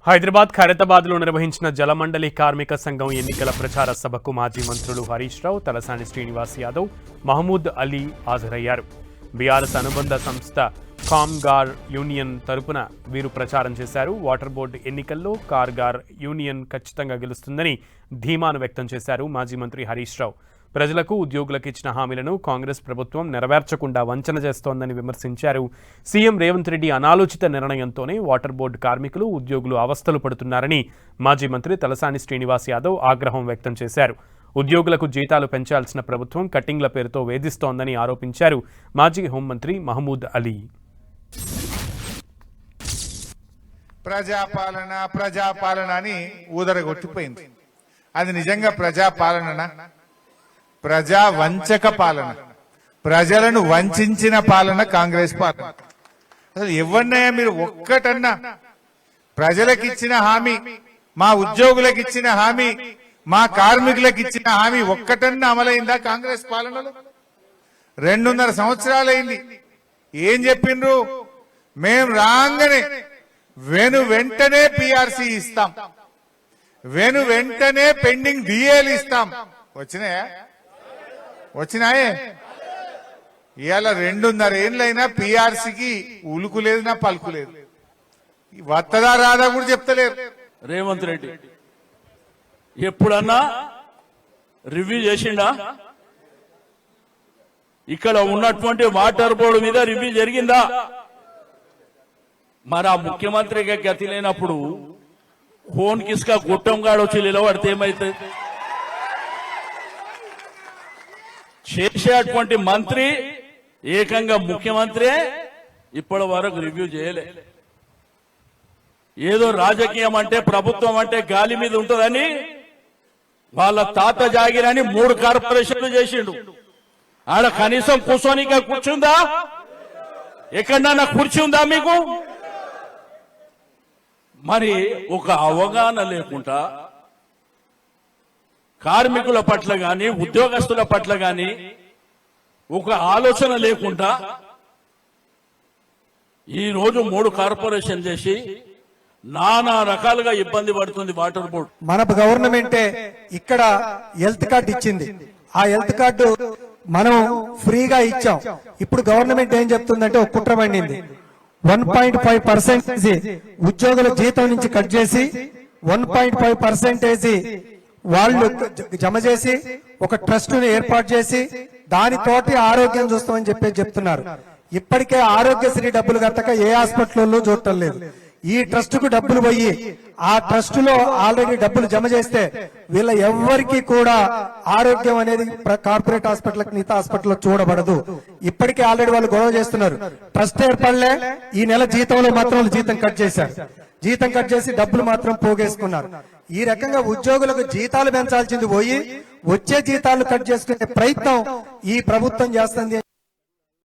హైదరాబాద్ ఖైరతాబాద్ లో నిర్వహించిన జలమండలి కార్మిక సంఘం ఎన్నికల ప్రచార సభకు మాజీ మంత్రులు హరీష్ రావు, తలసాని శ్రీనివాస్ యాదవ్, మహమూద్ అలీ హాజరయ్యారు. బీఆర్ఎస్ అనుబంధ సంస్థ కామ్గార్ యూనియన్ తరపున వీరు ప్రచారం చేశారు. వాటర్ బోర్డు ఎన్నికల్లో కార్గార్ యూనియన్ ఖచ్చితంగా గెలుస్తుందని ధీమాను వ్యక్తం చేశారు మాజీ మంత్రి హరీష్ రావు. ప్రజలకు ఉద్యోగులకు ఇచ్చిన హామీలను కాంగ్రెస్ ప్రభుత్వం నెరవేర్చకుండా వంచన చేస్తోందని విమర్శించారు. సీఎం రేవంత్ రెడ్డి అనాలోచిత నిర్ణయంతోనే వాటర్ బోర్డు కార్మికులు, ఉద్యోగులు అవస్థలు పడుతున్నారని మాజీ మంత్రి తలసాని శ్రీనివాస్ యాదవ్ ఆగ్రహం వ్యక్తం చేశారు. ఉద్యోగులకు జీతాలు పెంచాల్సిన ప్రభుత్వం కట్టింగ్ల పేరుతో వేధిస్తోందని ఆరోపించారు మాజీ హోంమంత్రి మహమూద్ అలీ. ప్రజాపాలన ప్రజాపాలన అని ఊదరగొట్టిపోయింది. అది నిజంగా ప్రజాపాలన? ప్రజా వంచక పాలన, ప్రజలను వంచిన పాలన కాంగ్రెస్ పాలన. అసలు ఎవరినైనా మీరు ఒక్కటన్నా ప్రజలకు ఇచ్చిన హామీ, మా ఉద్యోగులకు ఇచ్చిన హామీ, మా కార్మికులకు ఇచ్చిన హామీ ఒక్కటన్నా అమలైందా కాంగ్రెస్ పాలనలో? 2.5 సంవత్సరాలైంది. ఏం చెప్పిండ్రు? మేం రాగానే వెంటనే పిఆర్సీ ఇస్తాం, వెంటనే పెండింగ్ డిఏలు ఇస్తాం. వచ్చినాయే? ఇవాళ 2.5 ఏళ్ళైనా పిఆర్సీకి ఉలుకు లేదు, నా పలుకు లేదు. వత్తదా రాదా కూడా చెప్తలేరు. రేవంత్ రెడ్డి ఎప్పుడన్నా రివ్యూ చేసిండా? ఇక్కడ ఉన్నటువంటి వాటర్ బోర్డు మీద రివ్యూ జరిగిందా? మరి ఆ ముఖ్యమంత్రిగా గతి లేనప్పుడు ఫోన్ కిస్కా గుట్టంగాడు వచ్చి నిలబడితే ఏమైతుంది? చేసేటువంటి మంత్రి ఏకంగా ముఖ్యమంత్రి ఇప్పటి వరకు రివ్యూ చేయలే. ఏదో రాజకీయం అంటే, ప్రభుత్వం అంటే గాలి మీద ఉంటుందని వాళ్ళ తాత జాగిరని 3 కార్పొరేషన్లు చేసిండు. ఆడ కనీసం కూర్చోనిక కూర్చుందా? ఎక్కడన్నా కూర్చుందా మీకు? మరి ఒక అవగాహన లేకుండా కార్మికుల పట్ల గాని, ఉద్యోగస్తుల పట్ల గాని ఒక ఆలోచన లేకుండా ఈ రోజు 3 కార్పొరేషన్ చేసి నానా రకాలుగా ఇబ్బంది పడుతుంది వాటర్ బోర్డు. మన గవర్నమెంటే ఇక్కడ హెల్త్ కార్డు ఇచ్చింది. ఆ హెల్త్ కార్డు మనం ఫ్రీగా ఇచ్చాం. ఇప్పుడు గవర్నమెంట్ ఏం చెప్తుందంటే ఒక కుట్ర పండింది. 1.5% ఉద్యోగుల జీతం నుంచి కట్ చేసి 1.5% వాళ్ళు జమ చేసి ఒక ట్రస్ట్ ని ఏర్పాటు చేసి దానితోటి ఆరోగ్యం చూస్తామని చెప్తున్నారు. ఇప్పటికే ఆరోగ్యశ్రీ డబ్బులు కట్టక ఏ హాస్పిటల్లో చూడటం లేదు. ఈ ట్రస్ట్ కు డబ్బులు పోయి ఆ ట్రస్ట్ లో ఆల్రెడీ డబ్బులు జమ చేస్తే వీళ్ళ ఎవ్వరికి కూడా ఆరోగ్యం అనేది కార్పొరేట్ హాస్పిటల్, మిగతా హాస్పిటల్ చూడబడదు. ఇప్పటికే ఆల్రెడీ వాళ్ళు గొడవ చేస్తున్నారు. ట్రస్ట్ ఏర్పడలే, ఈ నెల జీతంలో మాత్రం జీతం కట్ చేశారు. జీతం కట్ చేసి డబ్బులు మాత్రం పోగేసుకున్నారు. ఈ రకంగా ఉద్యోగులకు జీతాలు పెంచాల్సింది పోయి వచ్చే జీతాలు కట్ చేసుకునే ప్రయత్నం ఈ ప్రభుత్వం చేస్తుంది.